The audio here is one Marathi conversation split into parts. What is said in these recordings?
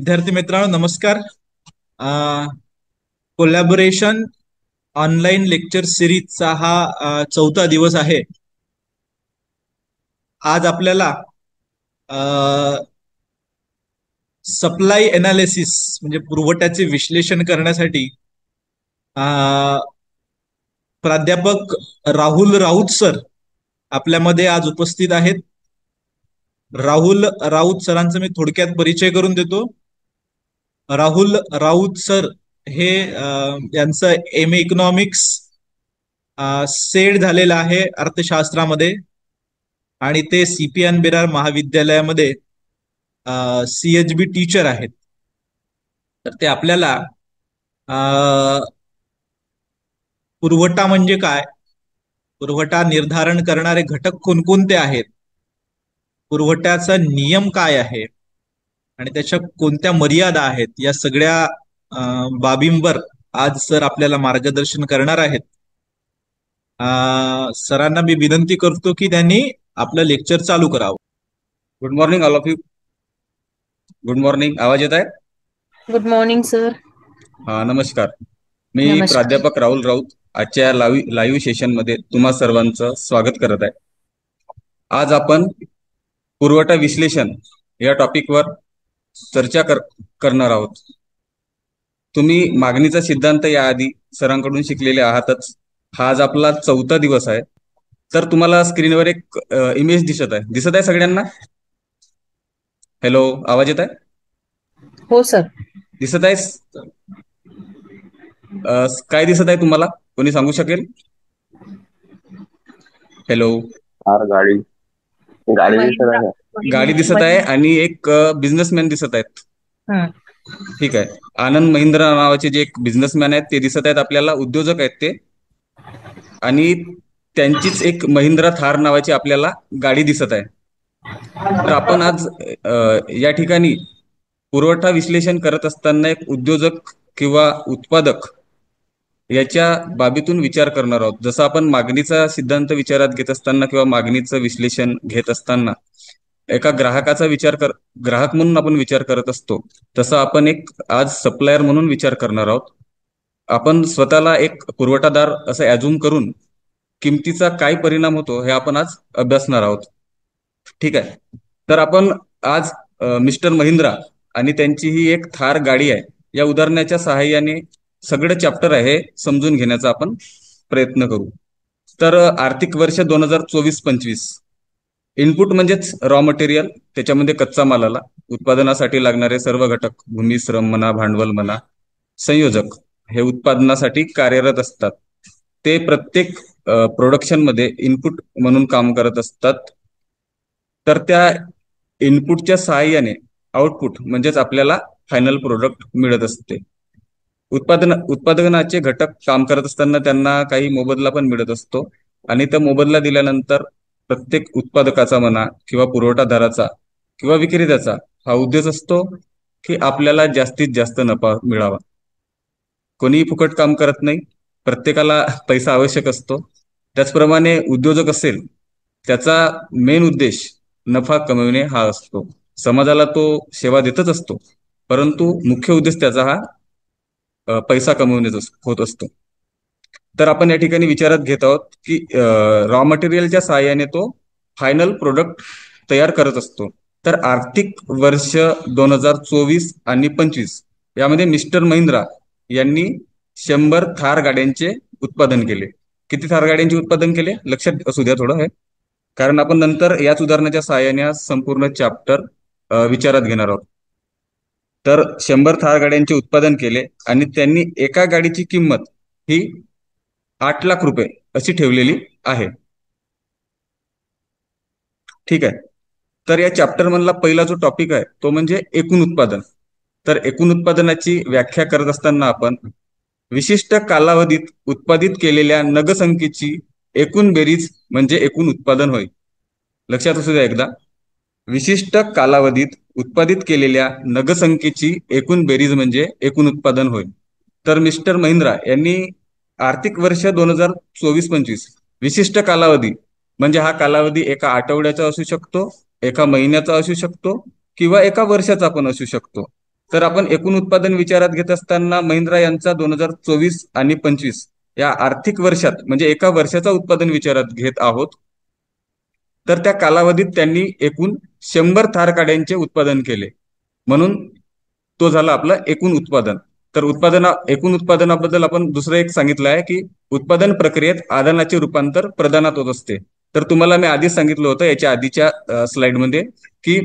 विद्यार्थी मित्रांनो नमस्कार. कोलॅबोरेशन ऑनलाईन लेक्चर सिरीजचा हा चौथा दिवस आहे. आज आपल्याला सप्लाय एनालिसिस म्हणजे पुरवठ्याचे विश्लेषण करण्यासाठी प्राध्यापक राहुल राऊत सर आपल्यामध्ये आज उपस्थित आहेत. राहुल राऊत सरांचा मी थोडक्यात परिचय करून देतो. राहुल राऊत सर हे यांचं एम.ए. इकॉनॉमिक्स सेड झालेलं आहे अर्थशास्त्रामध्ये आणि ते सीपीएन बिरार महाविद्यालयामध्ये CHB टीचर आहेत. तर ते आपल्याला पुरवठा म्हणजे काय, पुरवठा निर्धारण करणारे घटक कोणकोणते आहेत, पुरवठ्याचा नियम काय आहे आणि त्याच्या कोणत्या मर्यादा आहेत, या सगळ्या बाबींवर आज सर आपल्याला मार्गदर्शन करणार आहेत. सरांना मी विनंती करतो की त्यांनी आपलं लेक्चर चालू करावं. Good morning all of you. Good morning. आवाज येत आहे? Good morning sir. नमस्कार. मी नमस्कार. प्राध्यापक राहुल राऊत आजच्या लाईव्ह सेशन मध्ये तुम्हा सर्वांचं स्वागत करत आहे. आज आपण पुरवठा विश्लेषण या टॉपिकवर चर्चा करणार आहोत. तुम्ही मागणीचा सिद्धांत याआधी सरांकडून शिकलेले आहातच. हा आज आपला चौथा दिवस आहे. तर तुम्हाला स्क्रीनवर एक इमेज दिसत आहे सगळ्यांना? हॅलो, आवाज येत आहे? हो सर. दिसत आहे? काय दिसत आहे तुम्हाला? कोणी सांगू शकेल? हॅलो. गाडी दिसत आहे. गाडी दिसत आहे आणि एक बिझनेसमॅन दिसत आहेत. ठीक आहे. आनंद महिंद्रा नावाचे जे एक बिझनेसमॅन आहेत ते दिसत आहेत आपल्याला, उद्योजक आहेत ते. आणि त्यांचीच एक महिंद्रा थार नावाची आपल्याला गाडी दिसत आहे. तर आपण आज या ठिकाणी पुरवठा विश्लेषण करत असताना एक उद्योजक किंवा उत्पादक याच्या बाबीतून विचार करणार आहोत. जसं आपण मागणीचा सिद्धांत विचारात घेत असताना किंवा मागणीचं विश्लेषण घेत असताना एका ग्राहकाचा ग्राहक म्हणून आपण विचार करत असतो, तसं आपण एक आज सप्लायर म्हणून विचार करणार आहोत. आपण स्वतःला एक पुरवठादार असं ऍझ्युम करून किमतीचा काय परिणाम होतो हे आपण आज अभ्यासणार आहोत. ठीक आहे. तर आपण आज मिस्टर महिंद्रा आणि त्यांची ही एक थार गाडी आहे या उदाहरणाच्या सहाय्याने सगळं चॅप्टर आहे समजून घेण्याचा आपण प्रयत्न करू. तर आर्थिक वर्ष 2024-25 इनपुट म्हणजेच रॉ मटेरियल, त्याच्यामध्ये कच्चा माल आला, उत्पादनासाठी लागणारे सर्व घटक, भूमी, श्रम म्हणा, भांडवल म्हणा, संयोजक हे उत्पादनासाठी कार्यरत असतात. ते प्रत्येक प्रोडक्शन मध्ये इनपुट म्हणून काम करत असतात. तर त्या इनपुटच्या सहाय्याने आउटपुट म्हणजेच आपल्याला फायनल प्रोडक्ट मिळत असते. उत्पादनाचे घटक काम करत असताना त्यांना काही मोबदला पण मिळत असतो आणि त्या मोबदला दिल्यानंतर प्रत्येक उत्पादकाचा म्हणा किंवा पुरवठादाराचा किंवा विक्रेत्याचा हा उद्देश असतो की आपल्याला जास्तीत जास्त नफा मिळावा. कोणीही फुकट काम करत नाही, प्रत्येकाला पैसा आवश्यक असतो. त्याचप्रमाणे उद्योजक असेल त्याचा मेन उद्देश नफा कमविणे हा असतो. समाजाला तो सेवा देतच असतो, परंतु मुख्य उद्देश त्याचा हा पैसा कमवण्याचा होत असतो. तर आपण या ठिकाणी विचारात घेत आहोत की रॉ मटेरियलच्या सहाय्याने तो फायनल प्रोडक्ट तयार करत असतो. तर आर्थिक वर्ष 2024 आणि 25 यामध्ये मिस्टर महिंद्रा यांनी 100 थार गाड्यांचे उत्पादन केले. किती थार गाड्यांचे उत्पादन केले लक्षात असू द्या थोडं हे, कारण आपण नंतर याच उदाहरणाच्या सहाय्याने संपूर्ण चॅप्टर विचारात घेणार आहोत. तर 100 थार गाड्यांचे उत्पादन केले आणि त्यांनी एका गाडीची किंमत ही 8 लाख रुपये अशी ठेवलेली आहे. ठीक आहे. तर या चॅप्टर मधला पहिला जो टॉपिक आहे तो म्हणजे एकूण उत्पादन. तर एकूण उत्पादनाची व्याख्या करत असताना आपण विशिष्ट कालावधीत उत्पादित केलेल्या नगसंख्येची एकूण बेरीज म्हणजे एकूण उत्पादन होय. लक्षात असू द्या एकदा, विशिष्ट कालावधीत उत्पादित केलेल्या नगसंख्येची एकूण बेरीज म्हणजे एकूण उत्पादन होय. तर मिस्टर महिंद्रा यांनी आर्थिक वर्ष 2024-25 विशिष्ट कालावधी म्हणजे हा कालावधी एका आठवड्याचा असू शकतो, एका महिन्याचा असू शकतो किंवा एका वर्षाचा पण असू शकतो. तर आपण एकूण उत्पादन विचारात घेत असताना महिंद्रा यांचा 2024 आणि 25 या आर्थिक वर्षात म्हणजे एका वर्षाचा उत्पादन विचारात घेत आहोत, तर त्या कालावधीत त्यांनी एकूण 100 थार गाड्यांचे उत्पादन केले. म्हणून तो झाला आपलं एकूण उत्पादन. तर एकूण उत्पादनाबद्दल आपण दुसरं एक सांगितलं आहे की उत्पादन प्रक्रियेत आदानाचे रूपांतर प्रदानात होत असते. तर तुम्हाला मी आधीच सांगितलं होतं याच्या आधीच्या स्लाइडमध्ये की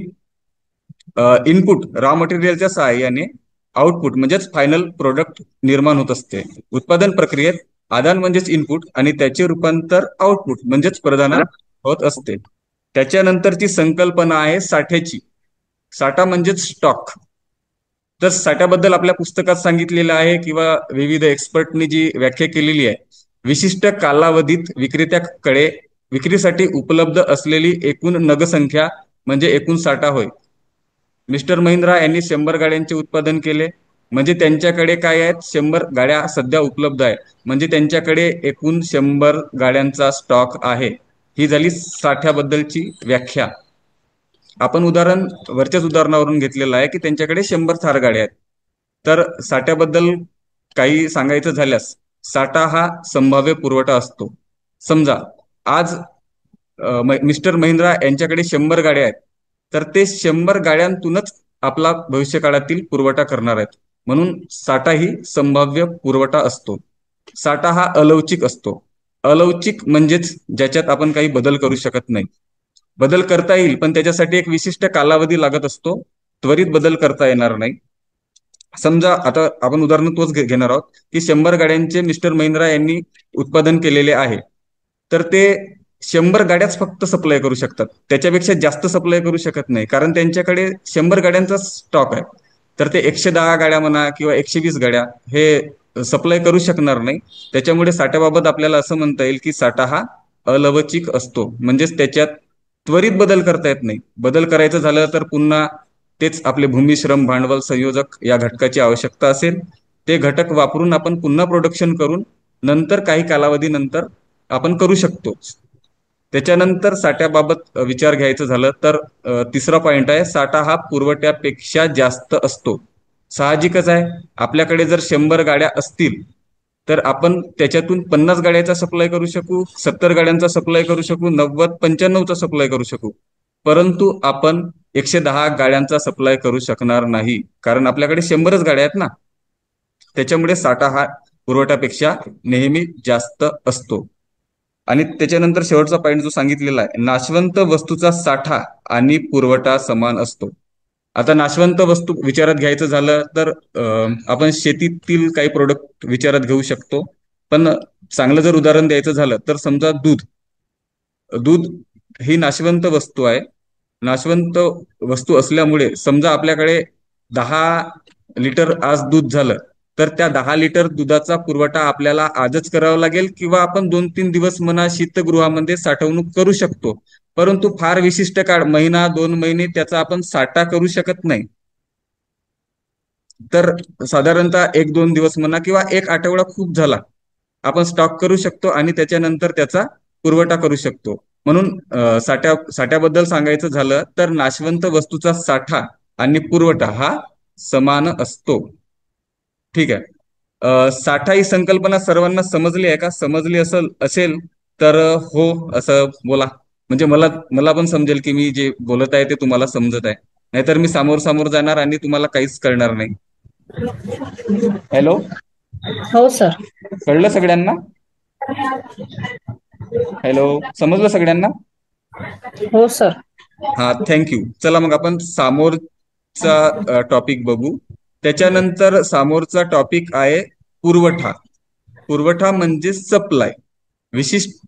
इनपुट रॉ मटेरियलच्या सहाय्याने आउटपुट म्हणजेच फायनल प्रोडक्ट निर्माण होत असते. उत्पादन प्रक्रियेत आदान म्हणजेच इनपुट आणि त्याचे रूपांतर आउटपुट म्हणजेच प्रदानात होत असते. त्याच्यानंतरची संकल्पना आहे साठ्याची. साठा म्हणजेच स्टॉक. तर साठ्याबद्दल आपल्या पुस्तकात सांगितलेलं आहे किंवा विविध एक्सपर्टनी जी व्याख्या केलेली आहे, विशिष्ट कालावधीत विक्रेत्याकडे विक्रीसाठी उपलब्ध असलेली एकूण नगसंख्या म्हणजे एकूण साठा होय. मिस्टर महिंद्रा यांनी 100 गाड्यांचे उत्पादन केले म्हणजे त्यांच्याकडे काय आहेत, 100 गाड्या सध्या उपलब्ध आहेत म्हणजे त्यांच्याकडे एकूण 100 गाड्यांचा स्टॉक आहे. ही झाली साठ्याबद्दलची व्याख्या. आपण वरच्याच उदाहरणावरून घेतलेलं आहे की त्यांच्याकडे 100 थार गाड्या आहेत. तर साठ्याबद्दल काही सांगायचं झाल्यास, साठा हा संभाव्य पुरवठा असतो. समजा आज मिस्टर महिंद्रा यांच्याकडे 100 गाड्या आहेत, तर ते 100 गाड्यांतूनच आपला भविष्यकाळातील पुरवठा करणार आहेत. म्हणून साठा ही संभाव्य पुरवठा असतो. साठा हा अलवचिक असतो. अलवचिक म्हणजेच ज्याच्यात आपण काही बदल करू शकत नाही. बदल करता येईल पण त्याच्यासाठी एक विशिष्ट कालावधी लागत असतो. त्वरित बदल करता येणार नाही. समजा आता आपण उदाहरण तोच घेणार आहोत की 100 गाड्यांचे मिस्टर महिंद्रा यांनी उत्पादन केलेले आहे, तर ते 100 गाड्याच फक्त सप्लाय करू शकतात. त्याच्यापेक्षा जास्त सप्लाय करू शकत नाही कारण त्यांच्याकडे 100 गाड्यांचा स्टॉक आहे. तर ते 110 गाड्या म्हणा किंवा 120 गाड्या हे सप्लाय करू शकणार नाही. त्याच्यामुळे साठ्याबाबत आपल्याला असं म्हणता येईल की साठा हा अलवचिक असतो. म्हणजेच त्याच्यात त्वरित बदल करता येत नाही. बदल करायचं झालं तर पुन्हा तेच आपले भूमी, श्रम, भांडवल, संयोजक या घटकाची आवश्यकता असेल. ते घटक वापरून आपण पुन्हा प्रोडक्शन करून नंतर काही कालावधीनंतर आपण करू शकतो. त्याच्यानंतर साठ्याबाबत विचार घ्यायचं झालं तर तिसरा पॉइंट आहे, साठा हा पुरवठ्यापेक्षा जास्त असतो. साहजिकच आहे, आपल्याकडे जर 100 गाड्या असतील तर आपण त्याच्यातून 50 गाड्याचा सप्लाय करू शकू, 70 गाड्यांचा सप्लाय करू शकू, 90, 95चा सप्लाय करू शकू. परंतु आपण 110 गाड्यांचा सप्लाय करू शकणार नाही कारण आपल्याकडे 100च गाड्या आहेत ना. त्याच्यामुळे साठा हा पुरवठ्यापेक्षा नेहमी जास्त असतो. आणि त्याच्यानंतर शेवटचा पॉईंट जो सांगितलेला आहे, नाशवंत वस्तूचा साठा आणि पुरवठा समान असतो. आता नाशवंत वस्तू विचारात घ्यायचं झालं तर आपण शेतीतील काही प्रोडक्ट विचारात घेऊ शकतो. पण चांगलं जर उदाहरण द्यायचं झालं तर समजा दूध. दूध ही नाशवंत वस्तू आहे. नाशवंत वस्तू असल्यामुळे समजा आपल्याकडे 10 लिटर आज दूध झालं तर त्या 10 लिटर दुधाचा पुरवठा आपल्याला आजच करावा लागेल किंवा आपण 2-3 दिवस म्हणा शीतगृहामध्ये साठवणूक करू शकतो. परंतु फार विशिष्ट काळ, महिना 2 महिने त्याचा आपण साठा करू शकत नाही. तर साधारणतः 1-2 दिवस म्हणा किंवा 1 आठवडा खूप झाला आपण स्टॉक करू शकतो आणि त्याच्यानंतर त्याचा पुरवठा करू शकतो. म्हणून साठ्याबद्दल सांगायचं झालं तर नाशवंत वस्तूचा साठा आणि पुरवठा हा समान असतो. ठीक आहे. साठा ही संकल्पना सर्वांना समजली आहे का? समजली असेल तर हो असं बोला, म्हणजे मला पण समजेल की मी जे बोलत आहे ते तुम्हाला समजत आहे. नाहीतर मी समोर जाणार आणि तुम्हाला काहीच कळणार नाही. हॅलो, हो सर. कळलं सगळ्यांना? हॅलो, समजलं सगळ्यांना? हो सर. हा, थँक्यू. चला मग आपण सामोरचा टॉपिक बघू. त्याच्यानंतर समोरचा टॉपिक आहे पुरवठा. पुरवठा म्हणजे सप्लाय.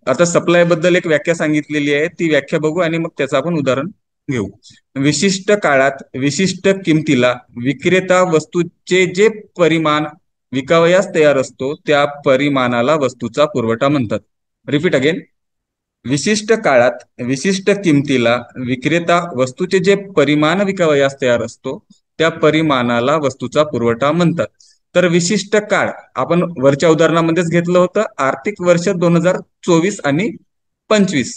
आता सप्लाय बद्दल एक व्याख्या सांगितलेली आहे, ती व्याख्या बघू आणि मग त्याचं आपण उदाहरण घेऊ. विशिष्ट काळात विशिष्ट किमतीला विक्रेता वस्तूचे जे परिमाण विकावयास तयार असतो त्या परिमाणाला वस्तूचा पुरवठा म्हणतात. Repeat again. विशिष्ट काळात विशिष्ट किमतीला विक्रेता वस्तूचे जे परिमाण विकावयास तयार असतो त्या परिमाणाला वस्तूचा पुरवठा म्हणतात. तर विशिष्ट काळ आपण वरच्या उदाहरणामध्येच घेतलं होतं, आर्थिक वर्ष 2024 आणि 25.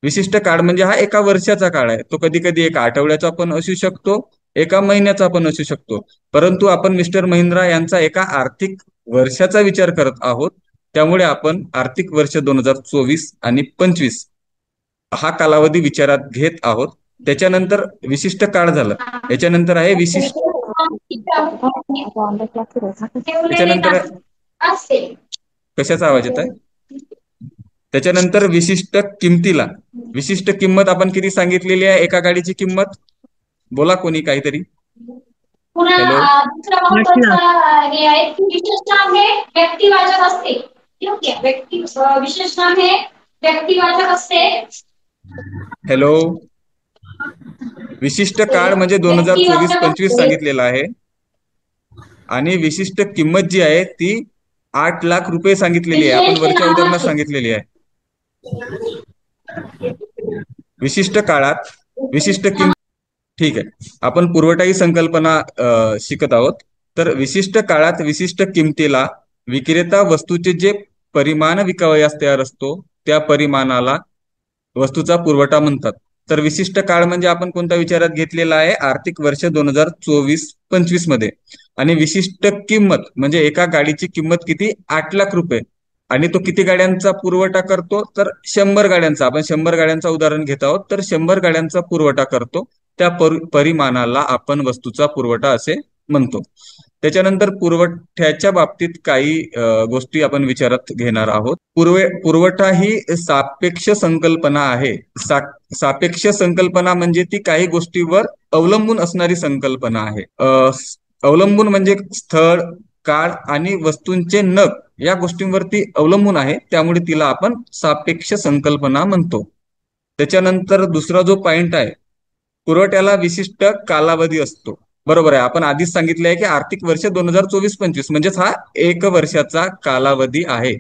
विशिष्ट काळ म्हणजे हा एका वर्षाचा काळ आहे. तो कधी कधी 1 आठवड्याचा पण असू शकतो, एका महिन्याचा पण असू शकतो. परंतु आपण मिस्टर महिंद्रा यांचा एका आर्थिक वर्षाचा विचार करत आहोत, त्यामुळे आपण आर्थिक वर्ष 2024 आणि 25 हा कालावधी विचारात घेत आहोत. त्याच्यानंतर विशिष्ट काळ झालं, याच्यानंतर आहे विशिष्ट, त्याच्यानंतर कशाचा आवाज येत आहे, त्याच्यानंतर विशिष्ट किमतीला, विशिष्ट किंमत आपण किती सांगितलेली आहे एका गाडीची किंमत? बोला कोणी काहीतरी. हॅलो. दुसरा महत्वाचा हे आहे की विशेष नाम हे व्यक्तिवाचक असते. योग्य विशेष नाम हे व्यक्तिवाचक असते. हॅलो. विशिष्ट काळ म्हणजे 2024-25 सांगितलेला आहे आणि विशिष्ट किंमत जी आहे ती 8 लाख रुपये सांगितलेली आहे. आपण वरच्या उदाहरणात सांगितलेली आहे. विशिष्ट काळात विशिष्ट किंमत. ठीक आहे, आपण पुरवठा ही संकल्पना शिकत आहोत. तर विशिष्ट काळात विशिष्ट किमतीला विक्रेता वस्तूचे जे परिमाण विकावयास तयार असतो त्या परिमाणाला वस्तूचा पुरवठा म्हणतात. तर विशिष्ट काळ म्हणजे आपण कोणता विचारात घेतलेला आहे? आर्थिक वर्ष 2024-25 मध्ये. आणि विशिष्ट किंमत म्हणजे एका गाडीची किंमत किती? 8 लाख रुपये. आणि तो किती गाड्यांचा पुरवठा करतो? तर 100 गाड्यांचा. आपण 100 गाड्यांचा उदाहरण घेत आहोत. तर 100 गाड्यांचा पुरवठा करतो. त्या परिमाणाला आपण वस्तूचा पुरवठा असे म्हणतो. त्याच्यानंतर पुरवठ्याच्या बाबतीत काही गोष्टी आपण विचारात घेणार आहोत. पुरवठा ही सापेक्ष संकल्पना आहे. सापेक्ष संकल्पना म्हणजे ती काही गोष्टीवर अवलंबून असणारी संकल्पना आहे. अवलंबून म्हणजे स्थळ, काळ आणि वस्तूंचे नग या गोष्टींवरती अवलंबून आहे, त्यामुळे तिला आपण सापेक्ष संकल्पना म्हणतो. त्याच्यानंतर दुसरा जो पॉइंट आहे, पुरवठ्याला विशिष्ट कालावधी असतो. बरोबर आहे, आपण आधीच सांगितले आहे की आर्थिक वर्ष 2024-25 म्हणजेच हा 1 वर्षाचा कालावधी आहे.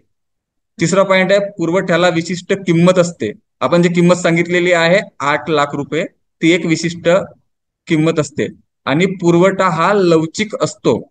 तिसरा पॉइंट आहे, पुरवठ्याला विशिष्ट किंमत असते. आपण जी किंमत सांगितलेली आहे 8 लाख रुपये, ती एक विशिष्ट किंमत असते. आणि पुरवठा हा लवचिक असतो.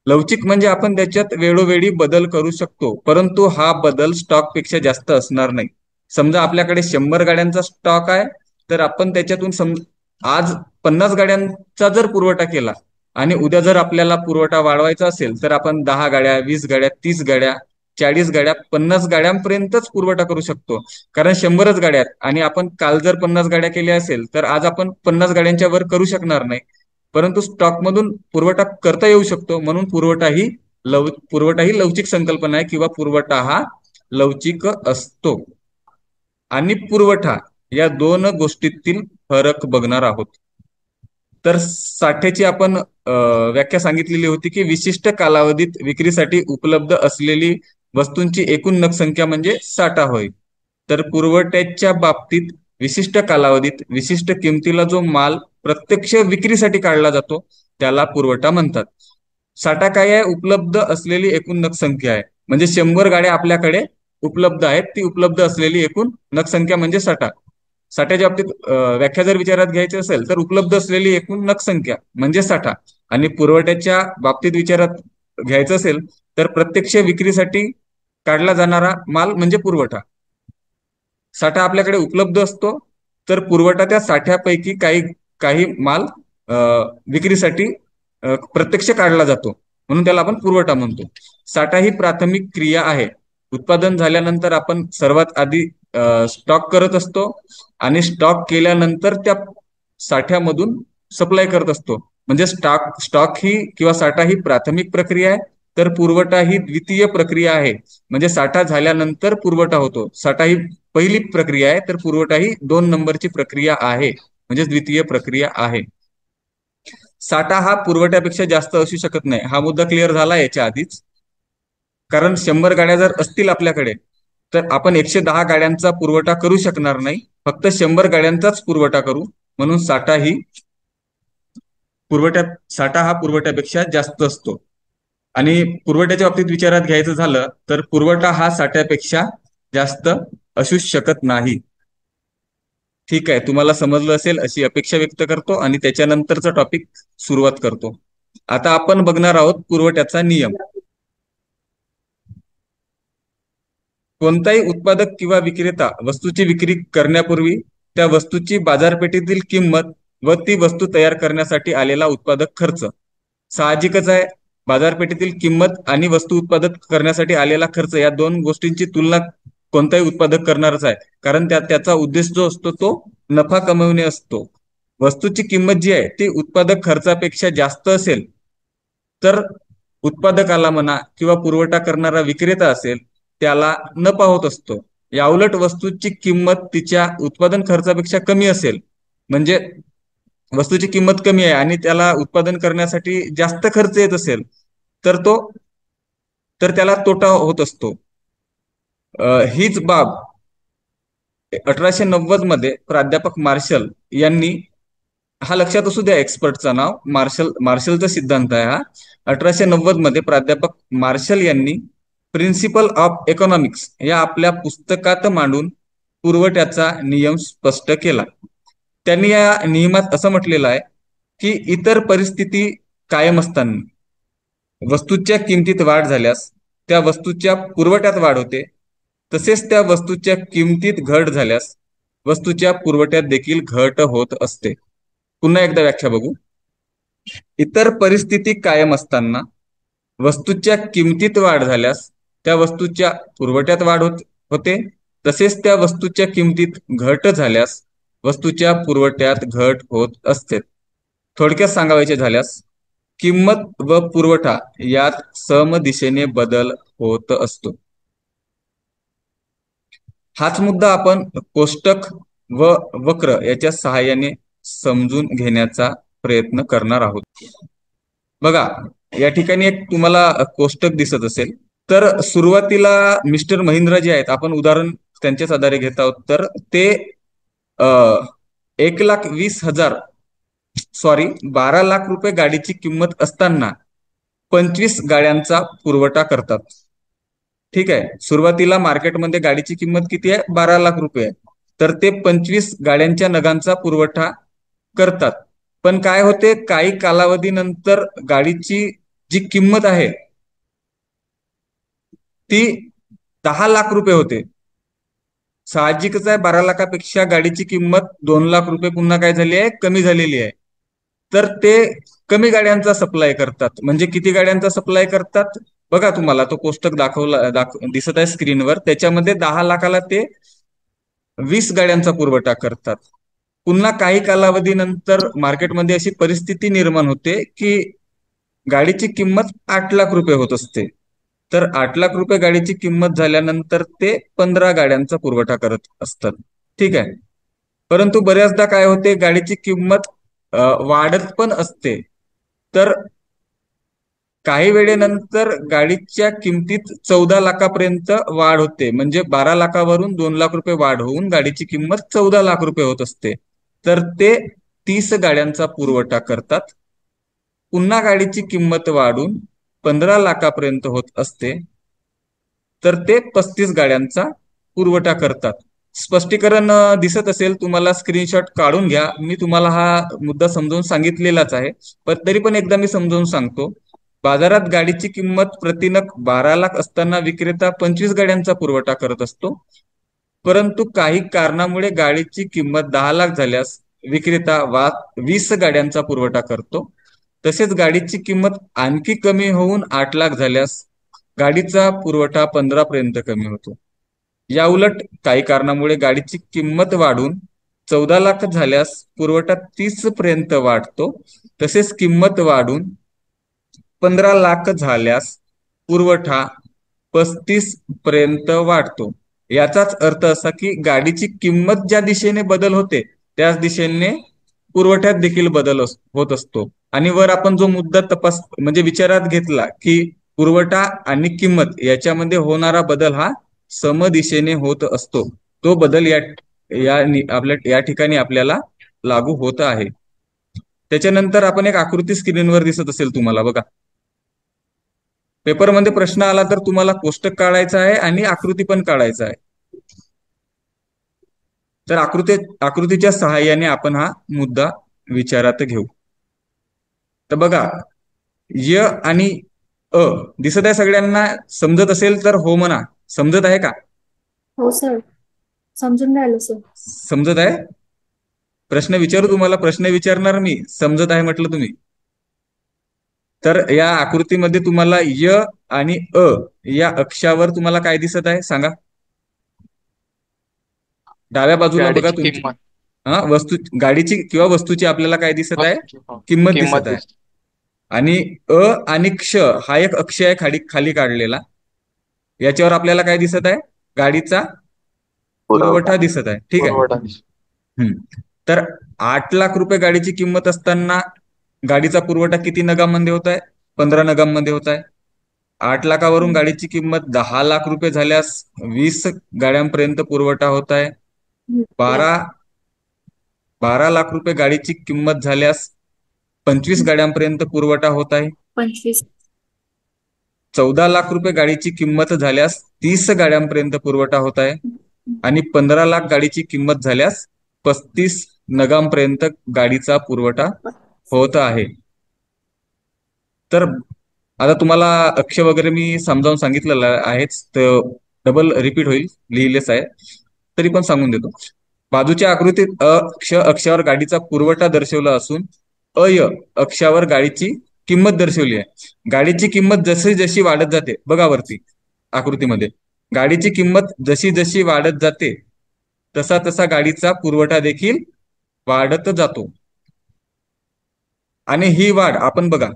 लवचिक म्हणजे आपण त्याच्यात वेळोवेळी बदल करू शकतो, परंतु हा बदल स्टॉक पेक्षा जास्त असणार नाही. समजा आपल्याकडे 100 गाड्यांचा स्टॉक आहे, तर आपण त्याच्यातून आज 50 गाड्यांचा जर पुरवठा केला आणि उद्या जर आपल्याला पुरवठा वाढवायचा असेल तर आपण 10 गाड्या, 20 गाड्या, 30 गाड्या, 40 गाड्या, 50 गाड्यांपर्यंतच पुरवठा करू शकतो. कारण 100च गाड्या आणि आपण काल जर 50 गाड्या केल्या असेल तर आज आपण 50 गाड्यांच्या वर करू शकणार नाही. परंतु स्टॉकमधून पुरवठा करता येऊ शकतो, म्हणून पुरवठा ही लवचिक संकल्पना आहे किंवा पुरवठा हा लवचिक असतो. आणि पुरवठा या दोन गोष्टीतील फरक बघणार आहोत. तर साठ्याची आपण व्याख्या सांगितलेली होती की विशिष्ट कालावधीत विक्रीसाठी उपलब्ध असलेली वस्तूंची एकूण नग संख्या म्हणजे साठा होय. तर पुरवठ्याच्या बाबतीत विशिष्ट कालावधीत विशिष्ट किमतीला जो माल प्रत्यक्ष विक्रीसाठी काढला जातो त्याला पुरवठा म्हणतात. साठा काय आहे? उपलब्ध असलेली एकूण नग संख्या आहे. म्हणजे 100 गाड्या आपल्याकडे उपलब्ध आहेत, ती उपलब्ध असलेली एकूण नग संख्या म्हणजे साठा. साठ्याच्या बाबतीत व्याख्या जर विचारात घ्यायची असेल तर उपलब्ध असलेली एकूण नग संख्या म्हणजे साठा. आणि पुरवठ्याच्या बाबतीत विचारात घ्यायचं असेल तर प्रत्यक्ष विक्रीसाठी काढला जाणारा माल म्हणजे पुरवठा. साठा आपल्याकडे उपलब्ध असतो तर पुरवठा त्या साठ्यापैकी काही माल विक्रीसाठी प्रत्यक्ष काढला जातो, म्हणून त्याला आपण पुरवठा म्हणतो. साठा ही प्राथमिक क्रिया आहे. उत्पादन झाल्यानंतर आपण सर्वात आधी स्टॉक करत असतो आणि स्टॉक केल्यानंतर त्या साठ्यामधून सप्लाय करत असतो. म्हणजे स्टॉक ही किंवा साठा ही प्राथमिक प्रक्रिया आहे, तर पुरवठा ही द्वितीय प्रक्रिया आहे. म्हणजे साठा झाल्यानंतर पुरवठा होतो. साठा ही पहिली प्रक्रिया आहे, तर पुरवठा ही 2 नंबरची प्रक्रिया आहे, म्हणजे द्वितीय प्रक्रिया आहे. साठा हा पुरवठ्यापेक्षा जास्त असू शकत नाही, हा मुद्दा क्लिअर झाला याच्या आधीच. कारण 100 गाड्या जर असतील आपल्याकडे तर आपण 110 गाड्यांचा पुरवठा करू शकणार नाही, फक्त 100 गाड्यांचाच पुरवठा करू. म्हणून साठा हा पुरवठ्यापेक्षा जास्त असतो. आणि पुरवठ्याच्या बाबतीत विचारात घ्यायचं झालं तर पुरवठा हा साठ्यापेक्षा जास्त असू शकत नाही. ठीक आहे, तुम्हाला समजलं असेल अशी अपेक्षा व्यक्त करतो आणि त्याच्यानंतरचा टॉपिक सुरुवात करतो. आता आपण बघणार आहोत पुरवठ्याचा नियम. कोणताही उत्पादक किंवा विक्रेता वस्तूची विक्री करण्यापूर्वी त्या वस्तूची बाजारपेठेतील किंमत व ती वस्तू तयार करण्यासाठी आलेला उत्पादक खर्च. साहजिकच आहे, बाजारपेठेतील किंमत आणि वस्तू उत्पादक करण्यासाठी आलेला खर्च या दोन गोष्टींची तुलना कोणताही उत्पादक करणारच आहे, कारण त्याचा उद्देश जो असतो तो नफा कमवणे असतो. वस्तूची किंमत जी आहे ती उत्पादक खर्चापेक्षा जास्त असेल तर उत्पादकाला म्हणा किंवा पुरवठा करणारा विक्रेता असेल त्याला नफा होत असतो. याउलट वस्तूची किंमत तिच्या उत्पादन खर्चापेक्षा कमी असेल, म्हणजे वस्तूची किंमत कमी आहे आणि त्याला उत्पादन करण्यासाठी जास्त खर्च येत असेल तर त्याला तोटा होत असतो. हीच बाब 1890 मध्ये प्राध्यापक मार्शल यांनी, हा लक्षात असू द्या एक्सपर्टचं नाव, मार्शलचा सिद्धांत आहे हा. 1890 मध्ये प्राध्यापक मार्शल यांनी प्रिन्सिपल ऑफ इकॉनॉमिक्स या आपल्या पुस्तकात मांडून पुरवठ्याचा नियम स्पष्ट केला. त्यांनी या नियमात असं म्हटलेलं आहे की इतर परिस्थिती कायम असताना वस्तूच्या किमतीत वाढ झाल्यास त्या वस्तूच्या पुरवठ्यात वाढ होते, तसेच त्या वस्तूच्या किमतीत घट झाल्यास वस्तूच्या पुरवठ्यात देखील घट होत असते. पुन्हा एकदा व्याख्या बघू. इतर परिस्थिती कायम असताना वस्तूच्या किमतीत वाढ झाल्यास त्या वस्तूच्या पुरवठ्यात वाढ होते, तसेच त्या वस्तूच्या किमतीत घट झाल्यास वस्तूच्या पुरवठ्यात घट होत असते. थोडक्यात सांगायचे झाल्यास किंमत व पुरवठा यात समदिशेने बदल होत असतो. हाच मुद्दा आपण कोष्टक व वक्र याच्या सहाय्याने समजून घेण्याचा प्रयत्न करणार आहोत. बघा, या ठिकाणी एक तुम्हाला कोष्टक दिसत असेल. तर सुरुवातीला मिस्टर महिंद्रा जे आहेत, आपण उदाहरण त्यांच्याच आधारे घेत आहोत, तर ते 12 लाख रुपये गाडीची किंमत असताना 25 गाड्यांचा पुरवठा करतात. ठीक आहे, सुरुवातीला मार्केटमध्ये गाडीची किंमत किती आहे? 12 लाख रुपये आहे. तर ते 25 गाड्यांच्या नगांचा पुरवठा करतात. पण काय होते, काही कालावधीनंतर गाडीची जी किंमत आहे ती 10 लाख रुपये होते. साहजिकच आहे, 12 लाखापेक्षा गाडीची किंमत 2 लाख रुपये पुन्हा काय झाली आहे? कमी झालेली आहे. तर ते कमी गाड्यांचा सप्लाय करतात. म्हणजे किती गाड्यांचा सप्लाय करतात? बघा, तुम्हाला तो कोष्टक दिसत आहे स्क्रीनवर, त्याच्यामध्ये 10 लाखाला ते 20 गाड्यांचा पुरवठा करतात. पुन्हा काही कालावधीनंतर मार्केटमध्ये अशी परिस्थिती निर्माण होते की गाडीची किंमत 8 लाख रुपये होत असते. तर 8 लाख रुपये गाडीची किंमत झाल्यानंतर ते 15 गाड्यांचा पुरवठा करत असतात. ठीक आहे, परंतु बऱ्याचदा काय होते, गाडीची किंमत वाढत पण असते. तर काही वेळेनंतर गाडीच्या किमतीत 14 लाखापर्यंत वाढ होते. म्हणजे 12 लाखावरून 2 लाख रुपये वाढ होऊन गाडीची किंमत 14 लाख रुपये होत असते. तर ते 30 गाड्यांचा पुरवठा करतात. पुन्हा गाडीची किंमत वाढून 15 लाखापर्यंत होत असते, तर ते 35 गाड्यांचा पुरवठा करतात. स्पष्टीकरण दिसत असेल तुम्हाला, स्क्रीनशॉट काढून घ्या. मी तुम्हाला हा मुद्दा समजावून सांगितलेलाच आहे, पण तरी पण एकदा मी समजावून सांगतो. बाजारात गाडीची किंमत प्रतिनग 12 लाख असताना विक्रेता 25 गाड्यांचा पुरवठा करत असतो. परंतु काही कारणामुळे गाडीची किंमत 10 लाख झाल्यास विक्रेता 20 गाड्यांचा पुरवठा करतो. तसेच गाडीची किंमत आणखी कमी होऊन 8 लाख झाल्यास गाडीचा पुरवठा 15 पर्यंत कमी होतो. या उलट काही कारणामुळे गाडीची किंमत वाढून 14 लाख झाल्यास पुरवठा 30 पर्यंत वाढतो. तसेच किंमत वाढून 15 लाख झाल्यास पुरवठा 35 पर्यंत वाढतो. याचाच अर्थ असा की गाडीची किंमत ज्या दिशेने बदल होते त्याच दिशेने पुरवठ्यात देखील बदल होत असतो. आणि वर आपण जो मुद्दा म्हणजे विचारात घेतला की पुरवठा आणि किंमत याच्यामध्ये होणारा बदल हा समदिशेने होत असतो, तो बदल या ठिकाणी आपल्याला लागू होत आहे. त्याच्यानंतर आपण एक आकृती स्क्रीनवर दिसत असेल तुम्हाला, बघा. पेपरमध्ये प्रश्न आला तर तुम्हाला कोष्टक काढायचा आहे आणि आकृती पण काढायचा आहे. तर आकृतीच्या सहाय्याने आपण हा मुद्दा विचारात घेऊ. तर बघा, य आणि अ दिसत आहे सगळ्यांना? समजत असेल तर हो म्हणा. समजत आहे का? हो सर, समजून राहिलो सर. समजत आहे? प्रश्न विचारू तुम्हाला? प्रश्न विचारणार मी, समजत आहे म्हटलं तुम्ही. तर या आकृतीमध्ये तुम्हाला य आणि अ या अक्षावर तुम्हाला काय दिसत आहे सांगा. डाव्या बाजूला बघा गाडीची तुमची. किंमत. वस्तू, गाडीची किंवा वस्तूची आपल्याला काय दिसत आहे? किंमत दिसत आहे. आणि अ आणि क्ष हा एक अक्ष आहे खाली खाली काढलेला, याच्यावर आपल्याला काय दिसत आहे? गाडीचा पुरवठा दिसत आहे. ठीक आहे. तर 8 लाख रुपये गाडीची किंमत असताना गाडीचा पुरवठा किती नगांमध्ये होत आहे? 15 नगांमध्ये होत आहे. 8 लाखावरून गाडीची किंमत 10 लाख रुपये झाल्यास 20 गाड्यांपर्यंत पुरवठा होत आहे. 12 लाख रुपये गाडीची किंमत झाल्यास 25 गाड्यांपर्यंत पुरवठा होत आहे. 14 लाख रुपये गाडीची किंमत झाल्यास 30 गाड्यांपर्यंत पुरवठा होत आहे. आणि 15 लाख गाडीची किंमत झाल्यास 35 नगांपर्यंत गाडीचा पुरवठा होत आहे. तर आता तुम्हाला अक्ष वगैरे मी समजावून सांगितलेलं आहेच, तर डबल रिपीट होईल, लिहिलेच आहे तरी पण सांगून देतो. बाजूच्या आकृतीत अक्षावर गाडीचा पुरवठा दर्शवला असून अय अक्षावर गाडीची किंमत दर्शवली आहे. गाडीची किंमत जशी जशी वाढत जाते, बघा वरती आकृतीमध्ये, गाडीची किंमत जशी जशी वाढत जाते तसा तसा गाडीचा पुरवठा देखील वाढत जातो. आणि ही वाढ आपण बघा,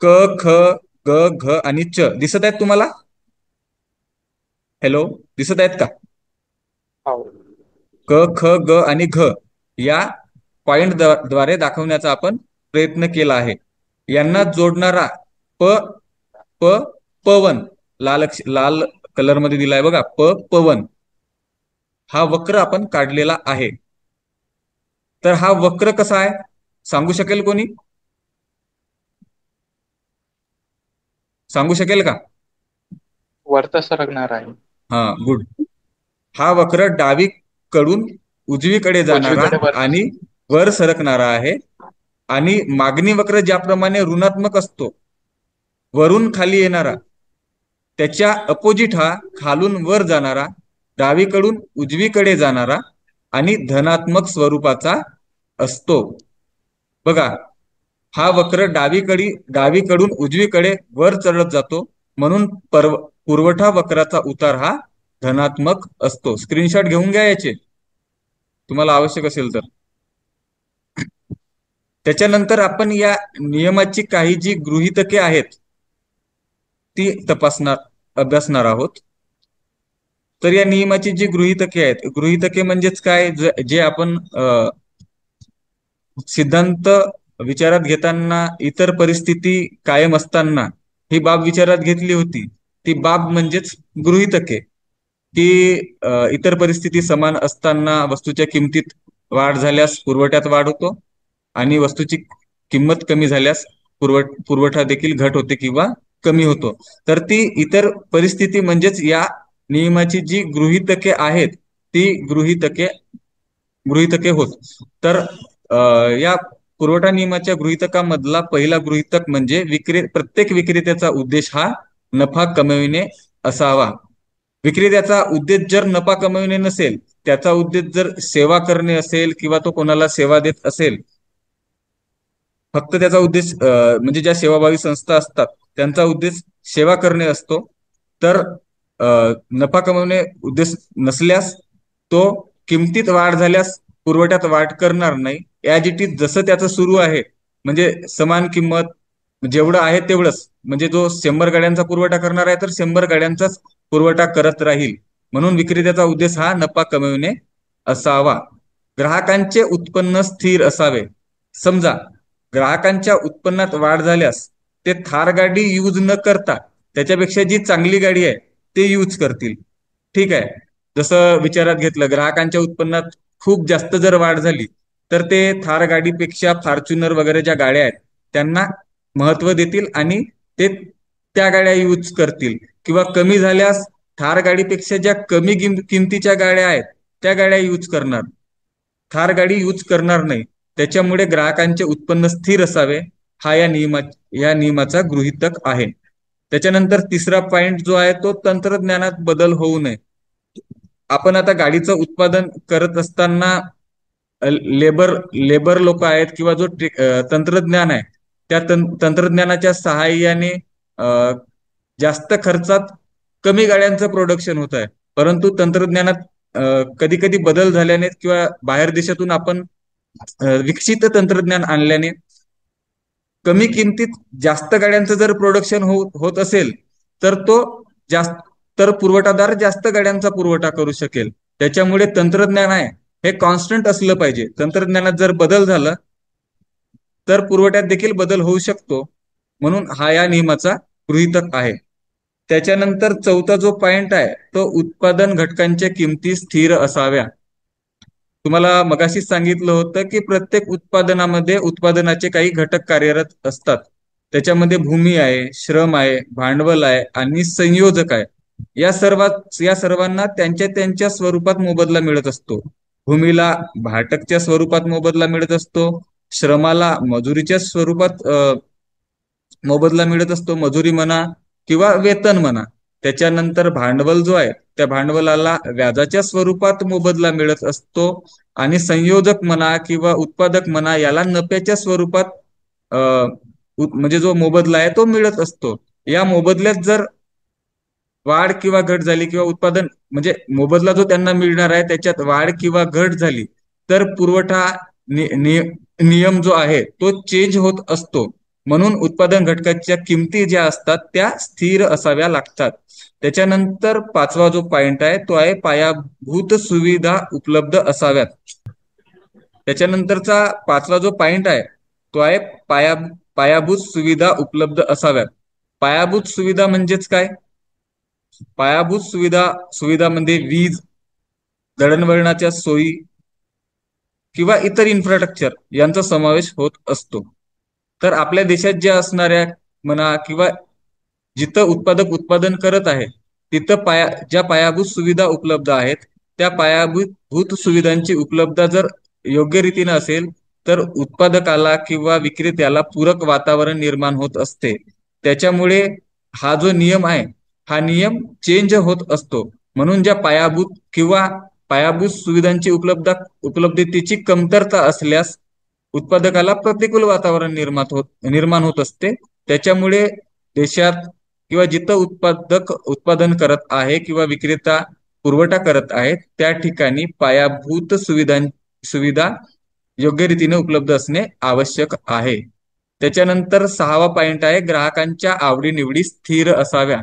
क, ख, ग, घ आणि च दिसत आहेत तुम्हाला? हॅलो, दिसत आहेत का? क, ख, ग आणि घ या पॉइंट द्वारे दाखवण्याचा आपण प्रयत्न केला आहे. यांना जोडणारा प प पवन, लाल कलर मध्ये दिलाय बघा, पवन हा वक्र आपण काढलेला आहे. तर हा वक्र कसा आहे सांगू शकेल कोणी? सांगू शकेल का? वरता सरकणार आहे. गुड. हा वक्र डावीकडून उजवीकडे जाणारा आणि वर सरकणारा आहे. आणि मागणी वक्र ज्याप्रमाणे ऋणात्मक असतो, वरून खाली येणारा, त्याच्या अपोजिट हा खालून वर जाणारा, डावीकडून उजवीकडे जाणारा आणि धनात्मक स्वरूपाचा असतो. बघा, हा वक्र डावीकडून उजवीकडे वर चढत जातो, म्हणून पुरवठा वक्राचा उतार हा धनात्मक असतो. स्क्रीनशॉट घेऊन घ्या याचे, तुम्हाला आवश्यक असेल तर. त्याच्यानंतर आपण या नियमाची काही जी गृहीतके आहेत ती अभ्यासणार आहोत. तर या नियमाची जी गृहीतके आहेत, गृहीतके म्हणजेच काय, जे आपण सिद्धांत विचारात घेताना इतर परिस्थिती कायम असताना ही बाब विचारात घेतली होती. ती बाब म्हणजेच गृहीतके, की इतर परिस्थिती समान असताना वस्तूच्या किमतीत वाढ झाल्यास पुरवठ्यात वाढ होतो आणि वस्तूची किंमत कमी झाल्यास पुरवठा देखील घट होते किंवा कमी होतो. तर ती इतर परिस्थिती म्हणजेच या नियमाची जी गृहीतके आहेत ती गृहीतके होत. तर या पुरवठा नियमाच्या गृहीतकामधला पहिला गृहीतक म्हणजे प्रत्येक विक्रेत्याचा उद्देश हा नफा कमविणे असावा. विक्रेत्याचा उद्देश जर नफा कमविणे नसेल, त्याचा उद्देश जर सेवा करणे असेल किंवा तो कोणाला सेवा देत असेल, फक्त त्याचा उद्देश म्हणजे ज्या सेवाभावी संस्था असतात त्यांचा उद्देश सेवा करणे असतो, तर नफा कमवणे उद्देश नसल्यास तो किमतीत वाढ झाल्यास पुरवठ्यात वाढ करणार नाही. ॲज इट इज जसं त्याचं सुरू आहे, म्हणजे समान किंमत, जेवढं आहे तेवढंच, म्हणजे जो 100 गाड्यांचा पुरवठा करणार आहे तर 100 गाड्यांचाच पुरवठा करत राहील. म्हणून विक्रेत्याचा उद्देश हा नफा कमविणे असावा. ग्राहकांचे उत्पन्न स्थिर असावे. समजा ग्राहकांच्या उत्पन्नात वाढ झाल्यास ते थार गाडी यूज न करता त्याच्यापेक्षा जी चांगली गाडी आहे ते यूज करतील. ठीक आहे, जसं विचारात घेतलं, ग्राहकांच्या उत्पन्नात खूप जास्त जर वाढ झाली तर ते थार गाडीपेक्षा फॉर्च्युनर वगैरे ज्या गाड्या आहेत त्यांना महत्व देतील आणि ते त्या गाड्या यूज करतील. किंवा कमी झाल्यास थार गाडीपेक्षा ज्या कमी किमतीच्या गाड्या आहेत त्या गाड्या यूज करणार, थार गाडी यूज करणार नाही. त्याच्यामुळे ग्राहकांचे उत्पन्न स्थिर असावे हा या नियमाचा गृहीतक आहे. त्याच्यानंतर तिसरा पॉइंट जो आहे तो तंत्रज्ञानात बदल होऊ नये. आपण आता गाडीचं उत्पादन करत असताना लेबर लेबर लोक आहेत किंवा जो तंत्रज्ञान आहे, त्या तंत्रज्ञानाच्या सहाय्याने अ, जास्त खर्चात कमी गाड्यांचं प्रोडक्शन होत आहे. परंतु तंत्रज्ञानात कधी कधी बदल झाल्याने किंवा बाहेर देशातून आपण विकसित तंत्रज्ञान आणल्याने कमी किमतीत जास्त गाड्यांचं जर प्रोडक्शन होत असेल, तर तो जास्त तर पुरवठादार जास्त गाड्यांचा पुरवठा करू शकेल. त्याच्यामुळे तंत्रज्ञान आहे हे कॉन्स्टंट असलं पाहिजे. तंत्रज्ञानात जर बदल झाला तर पुरवठ्यात देखील बदल होऊ शकतो. म्हणून हा या नियमाचा गृहीतक आहे. त्याच्यानंतर चौथा जो पॉइंट आहे तो उत्पादन घटकांच्या किमती स्थिर असाव्या. तुम्हाला मगाशीच सांगितलं होतं की प्रत्येक उत्पादनामध्ये उत्पादनाचे काही घटक कार्यरत असतात. त्याच्यामध्ये भूमी आहे, श्रम आहे, भांडवल आहे आणि संयोजक आहे. या सर्वांना त्यांच्या त्यांच्या स्वरूपात मोबदला मिळत असतो. भूमीला भाटकच्या स्वरूपात मोबदला मिळत असतो, श्रमाला मजुरीच्या स्वरूपात मोबदला मिळत असतो, मजुरी म्हणा किंवा वेतन म्हणा. त्याच्यानंतर भांडवल जो आहे त्या भांडवलाला व्याजाच्या स्वरूपात मोबदला मिळत असतो आणि संयोजक म्हणा किंवा उत्पादक म्हणा याला नफ्याच्या स्वरूपात म्हणजे जो मोबदला आहे तो मिळत असतो. या मोबदल्यात जर वाढ किंवा घट झाली किंवा उत्पादन म्हणजे मोबदला जो त्यांना मिळणार आहे त्याच्यात वाढ किंवा घट झाली तर पुरवठा नियम जो आहे तो चेंज होत असतो. म्हणून उत्पादन घटकाच्या किमती ज्या असतात त्या स्थिर असाव्या लागतात. त्याच्यानंतर पाचवा जो पॉइंट आहे तो आहे पायाभूत सुविधा उपलब्ध असाव्यात. त्याच्यानंतरचा पाचवा जो पॉइंट आहे तो आहे पायाभूत सुविधा उपलब्ध असाव्यात. पायाभूत सुविधा म्हणजेच काय? पायाभूत सुविधामध्ये वीज, दळणवळणाच्या सोयी किंवा इतर इन्फ्रास्ट्रक्चर यांचा समावेश होत असतो. तर आपल्या देशात ज्या असणाऱ्या म्हणा किंवा जिथं उत्पादक उत्पादन करत आहे तिथं ज्या पायाभूत सुविधा उपलब्ध आहेत त्या पायाभूत सुविधांची उपलब्धता जर योग्य रीतीने असेल तर उत्पादकाला किंवा विक्रेत्याला पूरक वातावरण निर्माण होत असते. त्याच्यामुळे हा जो नियम आहे हा नियम चेंज होत असतो. म्हणून ज्या पायाभूत सुविधांची उपलब्धतेची कमतरता असल्यास उत्पादकाला प्रतिकूल वातावरण निर्माण होत असते. त्याच्यामुळे देशात किंवा जिथं उत्पादक उत्पादन करत आहे किंवा विक्रेता पुरवठा करत आहे त्या ठिकाणी पायाभूत सुविधा योग्य रीतीने उपलब्ध असणे आवश्यक आहे. त्याच्यानंतर सहावा पॉइंट आहे ग्राहकांच्या आवडीनिवडी स्थिर असाव्या.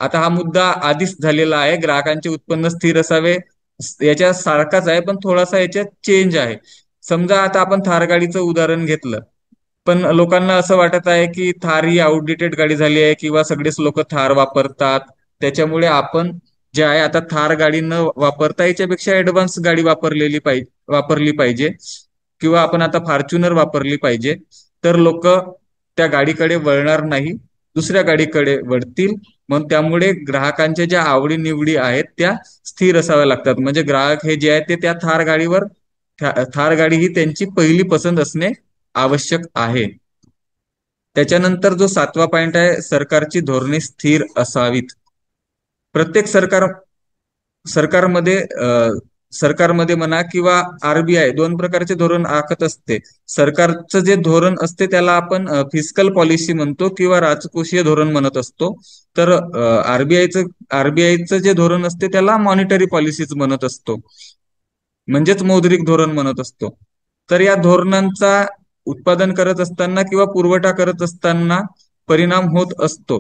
आता हा मुद्दा आधीच झालेला आहे, ग्राहकांचे उत्पन्न स्थिर असावे याच्या सारखाच आहे पण थोडासा याच्यात चेंज आहे. समजा आता आपण थार गाडीचं उदाहरण घेतलं, पण लोकांना असं वाटत आहे की थार ही आउटडेटेड गाडी झाली आहे किंवा सगळेच लोक थार वापरतात. त्याच्यामुळे आपण जे आहे आता थार गाडी न वापरता याच्यापेक्षा ऍडव्हान्स गाडी वापरली पाहिजे किंवा आपण आता फॉर्च्युनर वापरली पाहिजे. तर लोक त्या गाडीकडे वळणार नाही, दुसऱ्या गाडीकडे वळतील. मग त्यामुळे ग्राहकांच्या ज्या आवडीनिवडी आहेत त्या स्थिर असाव्या लागतात. म्हणजे ग्राहक हे जे आहे ते त्या थार गाडी ही त्यांची पहिली पसंत असणे आवश्यक आहे. त्याच्यानंतर जो सातवा पॉइंट आहे सरकारची धोरणे स्थिर असावीत. प्रत्येक सरकारमध्ये म्हणा किंवा आरबीआय दोन प्रकारचे धोरण आखत असते. सरकारचं जे धोरण असते त्याला आपण फिस्कल पॉलिसी म्हणतो किंवा राजकोषीय धोरण म्हणत असतो. तर आरबीआयचं जे धोरण असते त्याला मॉनिटरी पॉलिसीज म्हणत असतो, म्हणजेच मौद्रिक धोरण म्हणत असतो. तर या धोरणांचा उत्पादन करत असताना किंवा पुरवठा करत असताना परिणाम होत असतो.